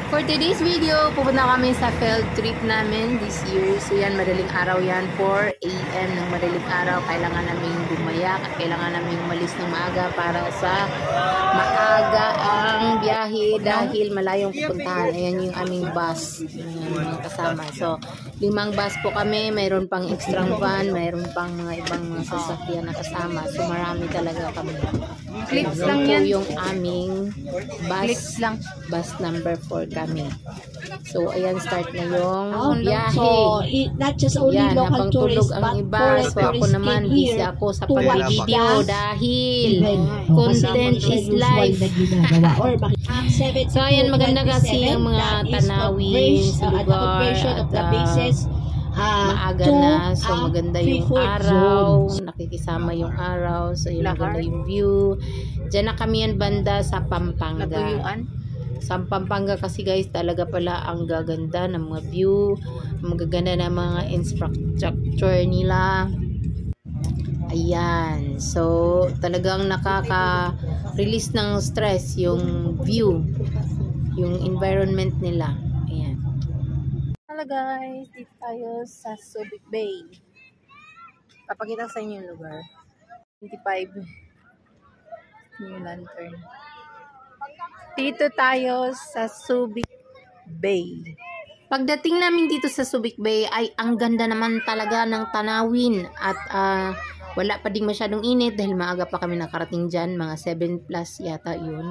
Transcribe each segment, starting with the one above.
For today's video, pupunta kami sa field trip namin this year. So yan, madaling araw yan, 4 AM ng madaling araw. Kailangan namin bumaya, kailangan namin umalis ng maaga para sa maaga ang biyahe dahil malayong pupuntahan. Ayan yung aming bus, yung mga kasama. So, 5 bus po kami, mayroon pang extra van, mayroon pang mga ibang mga sasakyan na kasama. So, marami talaga kami. Clips lang yan. Yung aming bus, Clips lang. Bus number 4 kami. So, ayan, start na yung biyahe. So, not just only Yan, local habang tulog tourists, ang but iba. foreign So, ako tourists naman, came busy here ako sa to watch pag-video dance dahil event. content is life. So, ayan, maganda kasi yung mga tanawin sa lugar at maaga na. So, maganda yung araw. Nakikisama yung araw. So, yung maganda yung view. Diyan na kami yan banda sa Pampanga. Sa Pampanga kasi guys, talaga pala ang gaganda ng mga view. Ang gaganda ng mga infrastructure nila. Ayan. So, talagang nakaka-release ng stress yung view. Yung environment nila. Ayan. Hello guys, dito tayo sa Subic Bay. Papakita sa inyo yung lugar. 25 New Lantern. Dito tayo sa Subic Bay. Pagdating namin dito sa Subic Bay ay ang ganda naman talaga ng tanawin at wala pa ding masyadong init dahil maaga pa kami nakarating dyan, mga 7 plus yata yun.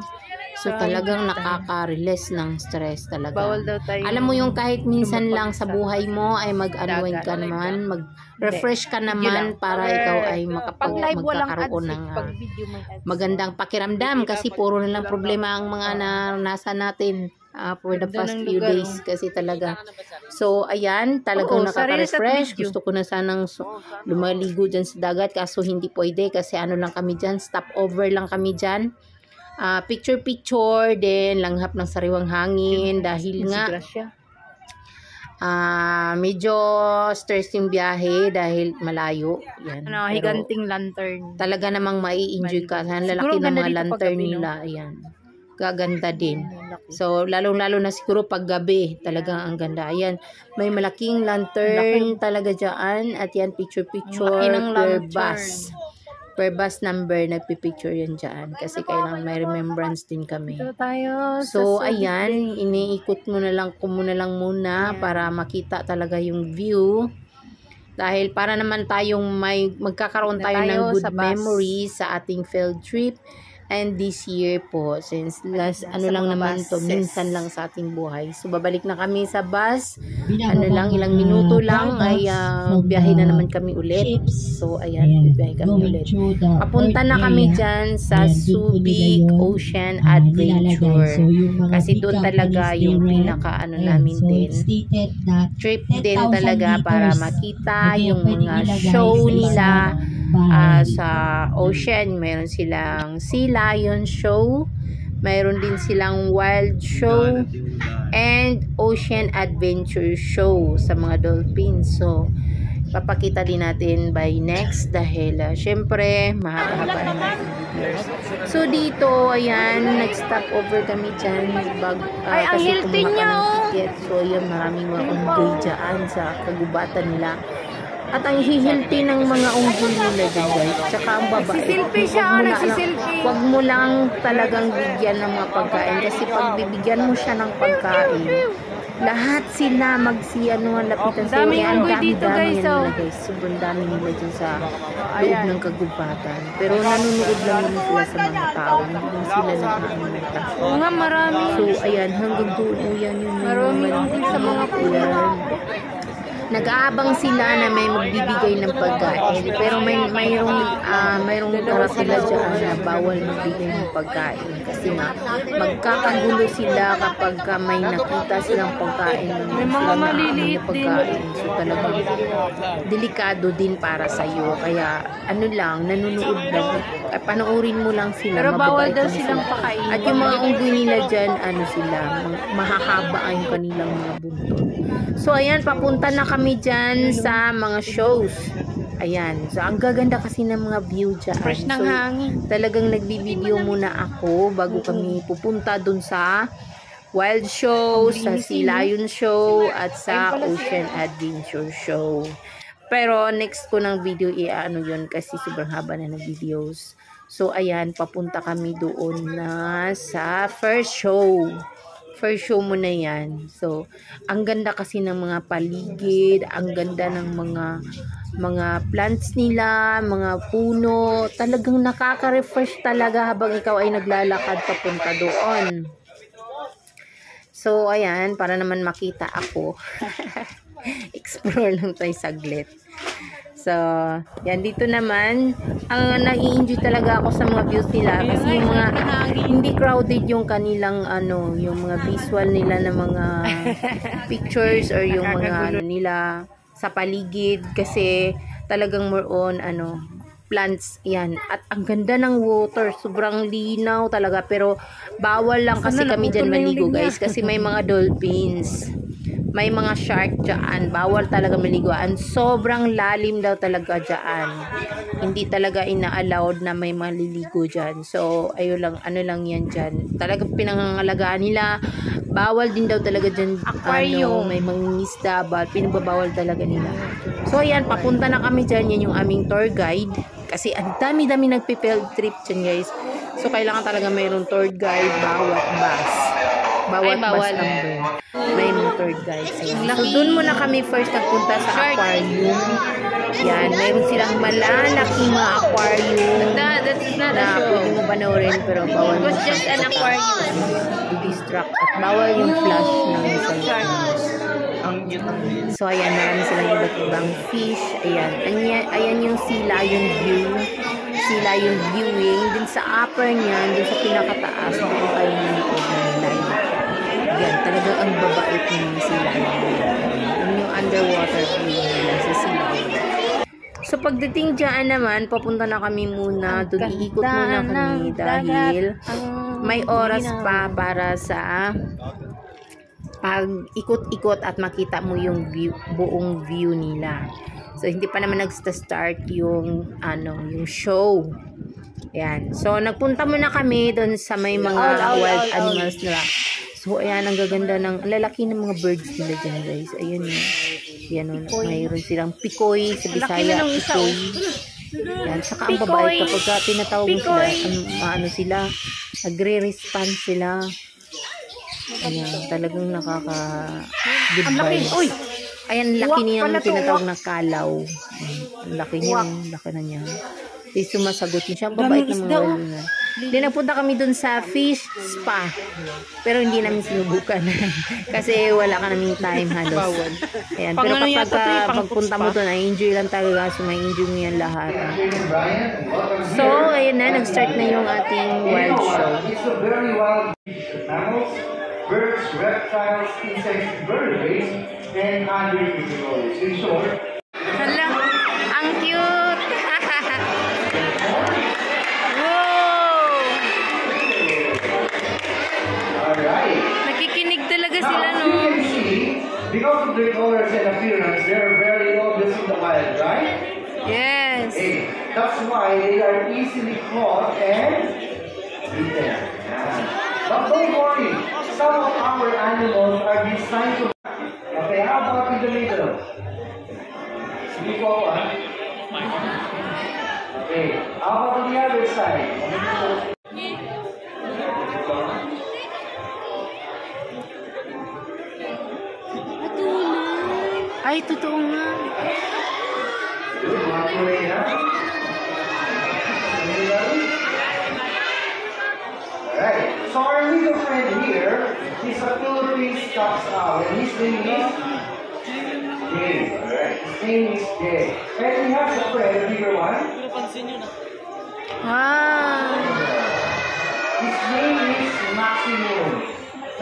So talagang nakaka-release ng stress talaga. Bawal daw tayo. Alam mo yung kahit minsan lang sa buhay mo ay mag-unwind ka naman, mag-refresh ka naman para ikaw ay magkakaroon ng magandang pakiramdam kasi puro na lang problema ang mga naranasan natin for the past few days kasi talaga. So, ayan, talagang nakaka-refresh. Gusto ko na sanang lumaligo dyan sa dagat kaso hindi pwede kasi ano lang kami dyan, stopover lang kami dyan. Picture-picture, then langhap ng sariwang hangin dahil nga medyo stress yung biyahe dahil malayo. Yan. Higanting lantern. Talaga namang mai-enjoy ka. Ang lalaki ng mga lantern nila. Ayan. Gaganda din. So, lalong-lalo na siguro pag gabi. Talagang ang ganda. Ayan. May malaking lantern talaga dyan. At yan, picture-picture per bus number, nagpipicture yan dyan. Kasi kailangan may remembrance din kami. So, ayan, iniikot mo na lang muna para makita talaga yung view. Dahil para naman tayong magkakaroon tayo ng good memories sa ating field trip. And this year po, since last lang naman to, minsan lang sa ating buhay. So, babalik na kami sa bus. Ilang minuto lang ay biyahe na naman kami ulit. So, ayan, biyahe kami ulit. Papunta na kami dyan sa Subic Ocean Adventure. Kasi doon talaga yung pinaka namin din. Trip din talaga para makita yung mga show nila. Sa ocean, mayroon silang sea lion show, mayroon din silang wild show, and ocean adventure show sa mga dolphins. So, papakita din natin by next dahil syempre, mahaba-haba na videos. So, dito, ayan, nag-stop over kami dyan. Ang healthy niya, So, ayan, maraming mga unggoy dyan sa kagubatan nila. At ang hihilti ng mga unggoy nila dyan, guys. Tsaka ang babae. Nagsisilpi siya, nagsisilpi. Huwag mo lang talagang bigyan ng mga pagkain. Kasi pag bibigyan mo siya ng pagkain, lahat sila lapitan sa iyo. Ang dami nila, guys. Sobrang dami nila dyan sa loob ng kagubatan. Pero nanonood lang naman sila sa mga tao. Hindi lang sila nag-iimita. Oo nga, marami. So, ayan, hanggang doon. Ayan, yun. Marami din sa mga pulan. Nag-aabang sila na may magbibigay ng pagkain, pero mayroong tara sila dyan na bawal magbigay ng pagkain kasi nga magkakagulo sila kapag may nakita silang pagkain may mga maliliit din. So talagang delikado din para sa iyo, kaya nanonood lang, panoorin mo lang sila. Pero bawal daw silang pakainin. At yung mga unggoy nila dyan, mahahaba ang kanilang mga buntot. So ayan, papunta na kami dyan sa mga shows. Ayan. So, ang gaganda kasi ng mga view dyan. Fresh ng hangin. Talagang nagbibideo muna ako bago kami pupunta dun sa Wild Show, sa Sea Lion Show, at sa Ocean Adventure Show. Pero next ko ng video i-ano yun kasi sobrang haba na ng videos. So ayan, papunta kami doon na sa first show. First show muna yan. So ang ganda kasi ng mga paligid, ang ganda ng mga plants nila, mga puno. Talagang nakaka-refresh talaga habang ikaw ay naglalakad papunta doon. So ayan, para naman makita ako. Explore lang tayo saglit. So, yan dito naman, ang nai-enjoy talaga ako sa mga views nila kasi yung mga hindi crowded yung kanilang yung mga visual nila ng mga pictures or yung mga nila sa paligid kasi talagang more on plants yan. At ang ganda ng water, sobrang linaw talaga pero bawal lang kasi kami dyan maligo guys kasi may mga dolphins. May mga shark dyan. Bawal talaga maliguan. Sobrang lalim daw talaga dyan. Hindi talaga ina-allowed na may maliligo dyan. So, ayun lang, lang yan dyan. Talagang pinangangalagaan nila. Bawal din daw talaga dyan. Aquarium. May mangingisda. Pinababawal talaga nila. So, ayan, papunta na kami dyan. Yan yung aming tour guide. Kasi ang dami-dami nagpipild trip dyan guys. So, kailangan talaga mayroong tour guide bawat bus. Bawat bus number. May tour guide. Ayan. So, dun muna kami first nagpunta sa aquarium. Yan. Mayroon silang malalaking mga aquarium. That's not a show. Pwede mo panoorin pero bawal. It was just an aquarium. Distract. At bawal yung flash ng cellphone. So, ayan. Marami silang iba't ibang fish. Ayan. Ayan yung Sea Lion view. Sea Lion viewing. Dun sa upper niyan, dun sa pinakataas, doon kayo nilipod ng lion. Yan, talagang ang babait ng Sea Lion. Yun yung underwater view nila sa Sea Lion. So, pagdating dyan naman, papunta na kami muna. Doon iikot muna kami dahil may oras pa para sa pag-ikot-ikot at makita mo yung buong view nila. So, hindi pa naman nag-start yung show. Ayan. So, nagpunta muna kami doon sa may mga wild animals nila. So, ayan, ang gaganda ng lalaki ng mga birds nila dyan, guys. Ayun yun. Yan, mayroon silang pikoy sa Bisaya. Pikoy. Yan. Saka ang babae kapag tinatawag mo sila, sila, nagre-respond sila. Ayan, talagang nakaka-goodbye. Uy! Ayan, laki niya yung tinatawag na kalaw. Ang laki niya, laki na niya. Sumasagot niya siya. Ang babait ng mga wala. Then, nagpunta kami dun sa fish spa. Pero hindi namin sinubukan. Kasi wala ka namin time halos. Ayan. Pero kapag pagpunta mo dun, enjoy lang talaga. So, may enjoy mo yan lahat. So, ayan na. Nag-start na yung ating wild show. Birds, reptiles, insects, vertebrates, and other categories. In short, Hala, ang cute! Wow! alright. Nakikinig talaga Now, sila, as no? you can see, because of their colors and appearance, they are very obvious in the wild, right? Yes. Hey, that's why they are easily caught and eaten. Yeah. But don't worry, some of our animals are designed to. Okay, how about in the middle? Sleep over. Okay, how about on the other side? Ay, totoo nga. Alright, so our little friend here, he's a Philippine Scots owl, and his name is Jay. Alright, his name is Jay. And he has a friend, a bigger one. Wow. His name is Maximum.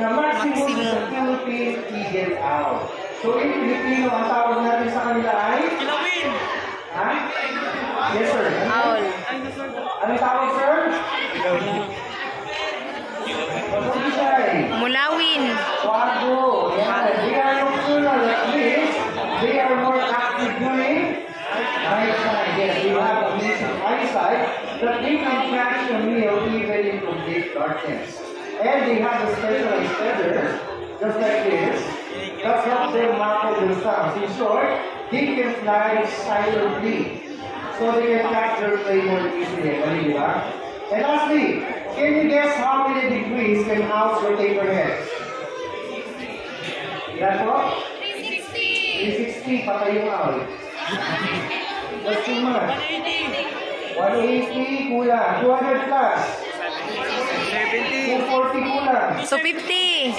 Now, Maximum is a Philippine eagle owl. So, in Filipino, ang tawag natin sa kanila ay? Kilawin! Ha? Yes, sir. Owl. Anong tawag, sir? Kilawin. What did I? Mulawin. Wago. Yeah, they are nocturnal like this. They are more active during nighttime. Yes, they have amazing eyesight that they can catch a meal even in complete darkness. And they have a specialized feathers, just like this, that helps them muffle their sounds. In short, they can fly silently, so they can catch their prey more easily. And lastly, can you guess how many degrees can owls rotate their heads? That's what? 360, patay yung owl. That's too much. 180, kulang. 200 plus. 240 kulang. So 50.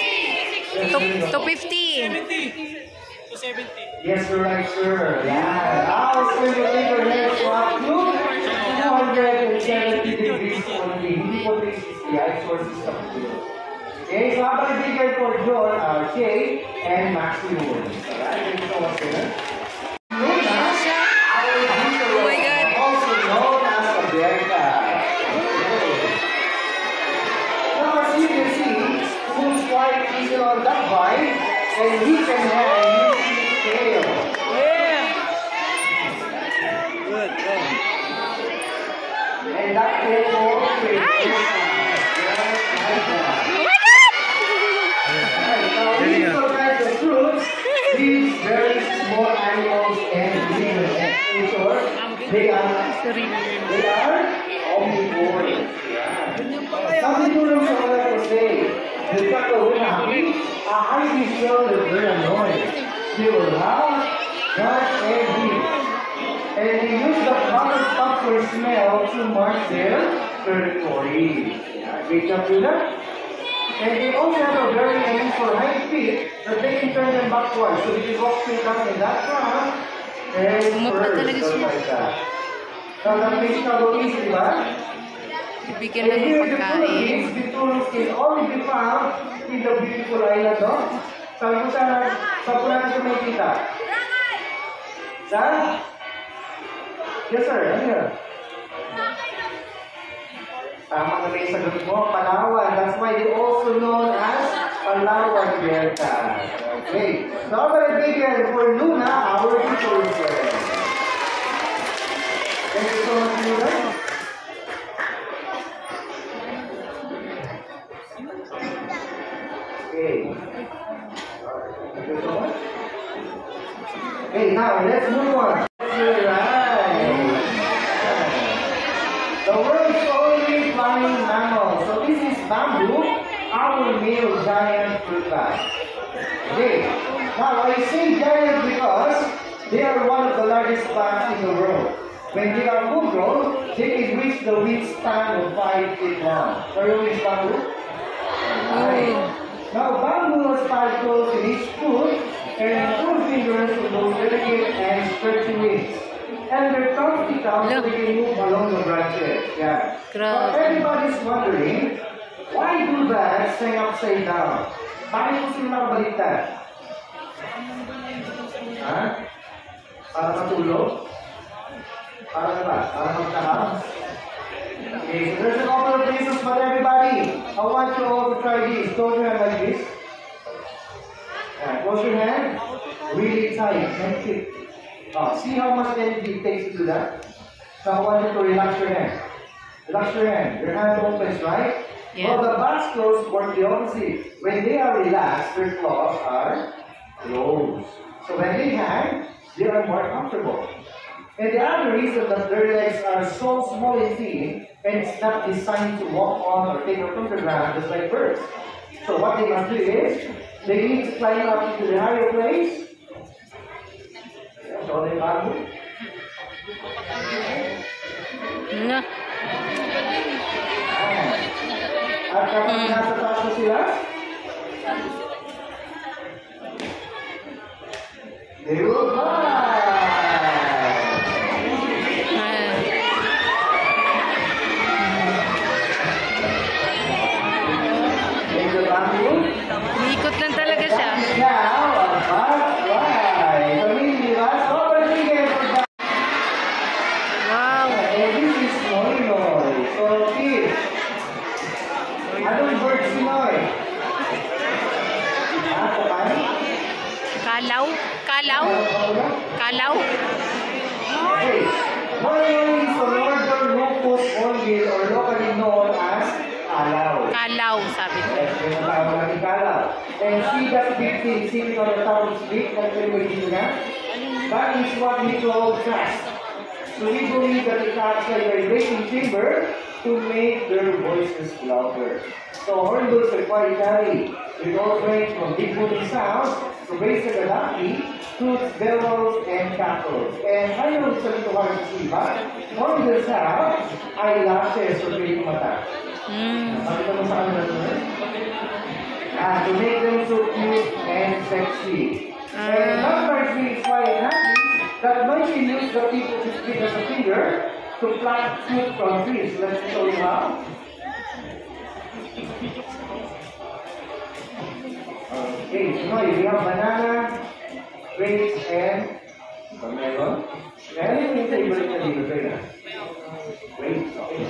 To 50. Yes, you're right, sir. Yeah. Owls can rotate their heads to up to 270 degrees only. Hindi po 360. I sources of two. Okay, so habang bigyan for John, Jay, and Maxine Woods. Alright, thank you so much, sir. Luna, our Oh my God. also known as a Berka. Now, as you can see, who's quite easy on that bike, and he can have a huge tail. And that tail will operate. These very small animals and living creatures, they are omnivores. Sabi tulong sa mga kasi, nagkakaroon na a highly strong and very annoying. They will howl, guard, and heat. And they use the common sulfur smell to mark their territory. Great job, Judah. And they also have a very unusual hind feet that they can turn them backwards. So they can walk straight down in that front and first, just like that. Now, the fish na easy, di ba? Bigyan And lang ng here in the pagkain. Philippines, bitterness can only be found in the beautiful island of saan po natin ito makikita? Saan? Yes, sir. Ano yun? Tama na may sagot mo, Palawan. That's why they also known as Palawan Berta. Okay. So, I'm going to begin for Luna, our tutor. Thank you so much, Luna. Okay. Thank you so much. Okay, now let's move on. Right. The world's only flying mammal. So this is bamboo, our male giant fruit bat. Okay. Now I say giant because they are one of the largest plants in the world. When they are full grown, they can reach the wingspan of 5 feet long. So you know bamboo? Right. Now bamboo has 5 toes in each foot and 4 fingers with those delicate and stretchy wings. And their tongues stick out so they can move along the branches. Yeah. But everybody's wondering, why do bats hang upside down? Bakit po sila nakabaliktad? Ha? Para matulog? Para ba? Para magtakam? Okay, so there's a couple of reasons, but everybody, I want you all to try this. Close your hand like this. Close your hand. Really tight and thick. See how much energy it takes to do that? So I want you to relax your hand. Relax your hand. Your hand opens, right? Yeah. Well, the bat's claws work the opposite. When they are relaxed, their claws are closed. So when they hang, they are more comfortable. And the other reason that their legs are so small and thin, and it's not designed to walk on or take off from the ground just like birds. So what they must do is, they need to climb up into the higher place. So they bago. No. At kapag nasa taas na sila, they will fly. In the bamboo, Ikot lang talaga siya. now a butterfly. So hindi ba? Sobrang bigay for that. Wow. And this is Noy. So kids, anong bird si Noy? Kapan? Kalaw? Kalaw? Kalaw? Okay. Noy is the northern rufous hornbill or locally known as alaw. Kalaw. Kalaw, sabi ko. Yes, yung tawag natin kalaw. And see that big thing sitting on the top of the stick, that's the way you na. That is what we call gas. So we believe that it acts like a vibrating chamber to make their voices louder. So hornbills are quite tiny. It all range from big booming sounds to raise the gadaki, toots, bellows, and cackles. And I know it's a little hard to see, but hornbills have eyelashes or piling mata. Sabi mo sa kanila doon? To make them so cute and sexy. And that part means why it happens that when you use the tip of his stick as a finger to pluck fruit from trees. Let's show you how. Okay, so now you have banana, grapes, and melon. Melon yung favorite na dito sa'yo. Grapes, okay.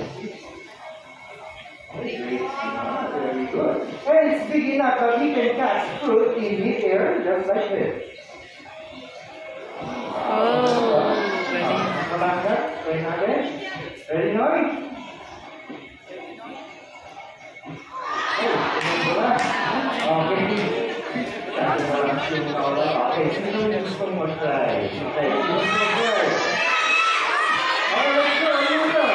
Very good. And it's big enough that we can catch fruit in mid-air just like this. Oh, galing. Kabangga, try natin. Ready, Noy? Okay. Okay, sino yung gusto mo try? Okay, gusto mo try. Okay, let's go. Let's go.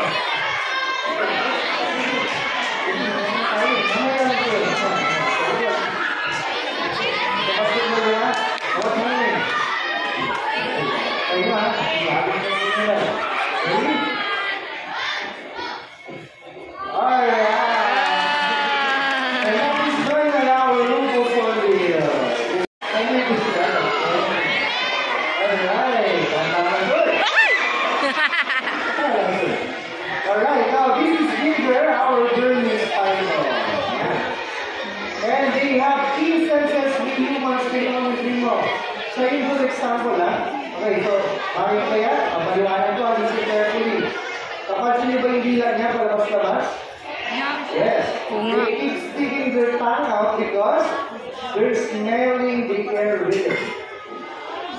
Alright, now this is bigger, our journey is final. And they have instances with humans they always dream of. So in good example, okay, so bakit kaya? Maliwanag ko, listen carefully. Kapag sino ba yung dila niya palabas-labas? Yes. They keep sticking their tongue out because they're smelling the air with it.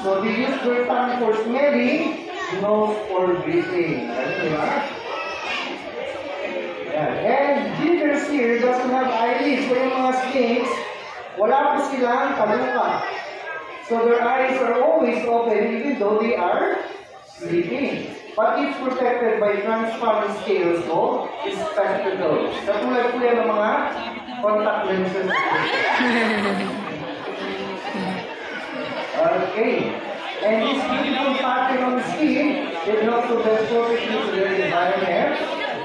So they use their tongue for smelling, nose for breathing. And ginger's here doesn't have eyelids. So yung mga snakes, wala po silang taluka. So their eyes are always open even though they are sleeping. But it's protected by transparent scales called spectacles. Katulad po yan ng mga contact lenses. Okay. And this beautiful pattern on the skin, it helps to blend perfectly to their environment.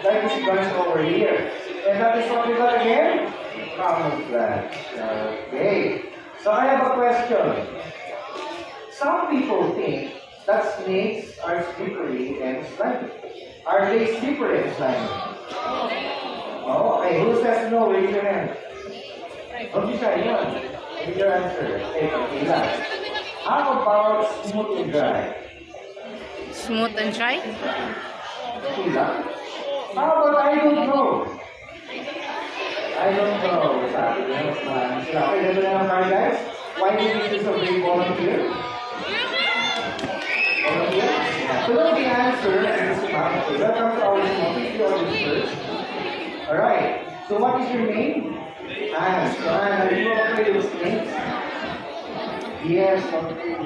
Like this branch over here. And that is what we got again? Camouflage. Okay. So I have a question. Some people think that snakes are slippery and slimy. Are they slippery and slimy? Oh, okay. Who says no? Raise your hand. Okay, sir. Yeah. Give your answer. Okay, Pagkila. How about smooth and dry? Smooth and dry? Pagkila. How about I don't know? I don't know. Sabi niya, mas maraming sila. Okay, ganda na naman tayo, guys. Why do you choose a big volunteer? Volunteer? So that's the answer. Welcome to our community auditors. Alright. So what is your name? Anne. So Anne, are you afraid of snakes? Yes, okay.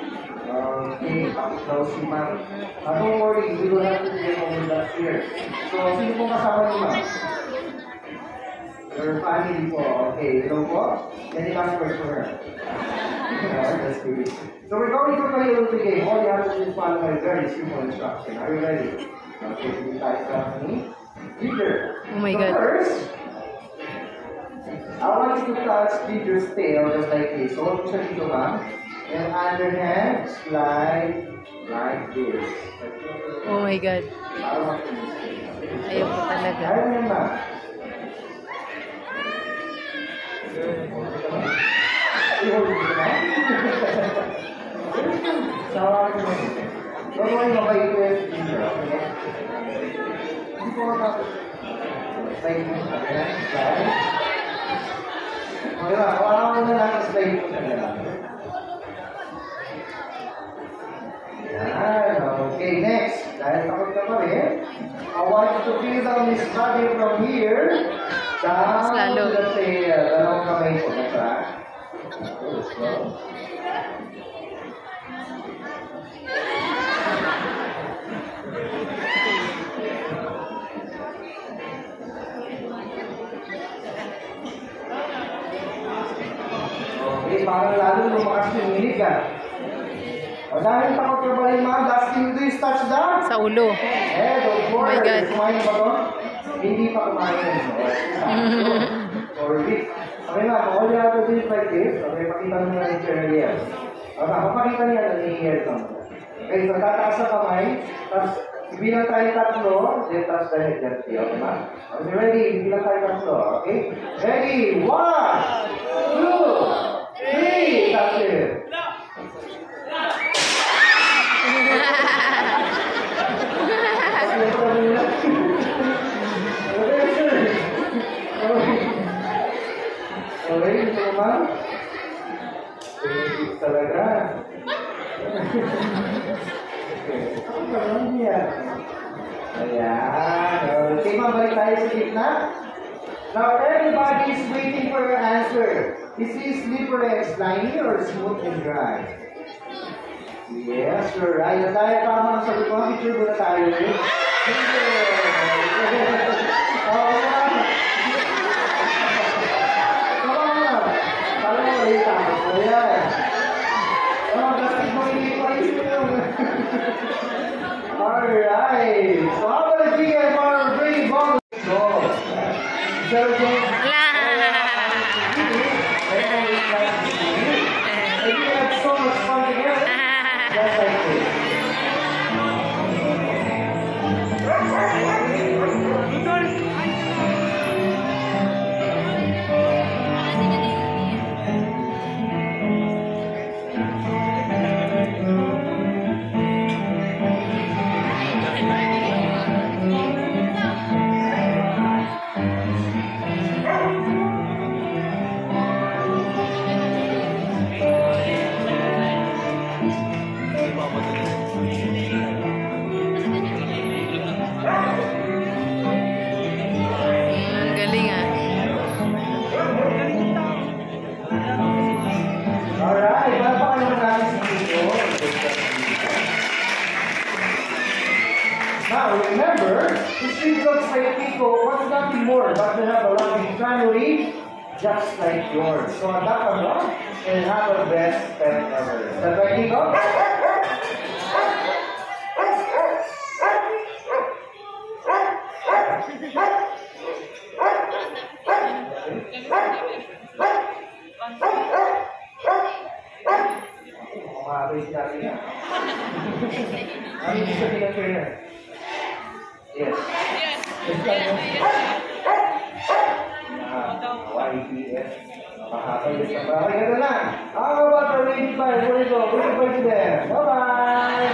Okay, tapos si ma'am. Don't worry, we will have to get over that fear. So, sino pong kasama ni ma'am? Your family po. Okay, hello po. Any last words for her? That's good. So, we're going to play a little game. All you have to do is follow my very simple instruction. Are you ready? Okay, so you guys got me. Peter. Oh my So God. First, I want you to touch Peter's tail just like this. So, hold mo siya dito, ma'am. And underhand, slide like this. Oh my God. Ayaw ko talaga. Ayaw mo yan, ma'am. Don't worry, mabait ko yan. Hindi ko matapos. Slide mo siya. Slide. Okay ba? Kawalan ko na lang. Slide mo siya. Okay, next. Dahil takot ka pa rin, I want you to feel down his body from here Down Mas lalo. to the tail. Dalawang kamay po na sa. Let's go. Okay, parang lalo lumakas yung hilig ka. O dahil takot ka ba rin mga last thing to is touchdown? Sa ulo. Don't Oh my worry. God. Kumain ba to? Hindi pa kumain. Or this. Okay na, all you have to do is like this. Okay, pakita mo na yung Ariel. Okay, mapakita niya na ni Ariel. Okay, so tataas sa kamay. Tapos, bilang tayo tatlo, then touch the head. That's it. Okay na? Okay, ready? Bilang tayo tatlo. Okay? Ready? 1, 2, 3. That's it. Okay, ito naman. Talaga. Ako ba lang niya? Ayan. Okay, mabalik tayo sa gitna. Now, everybody is waiting for your answer. Is this slippery and slimy or smooth and dry? Yes, you're right. Dahil tama ang sagot mo, picture muna tayo. Alright. So how about the GM for bringing ball? Go. And you had so much fun together. Just like this. Ang galing ah. Alright, palpakan naman natin si Tito. Now, remember, the street dogs like Tito wants nothing more but to have a loving family just like yours. So, adopt a dog and have a best pet ever. Is that right, Tito? Kumabay natin yan. Ano yung sabihin ng trainer? Yes. YPS. Mahapay yung sa bahay. Ganda na. How about the ready by? Where you go? Bring it back to them. Bye-bye.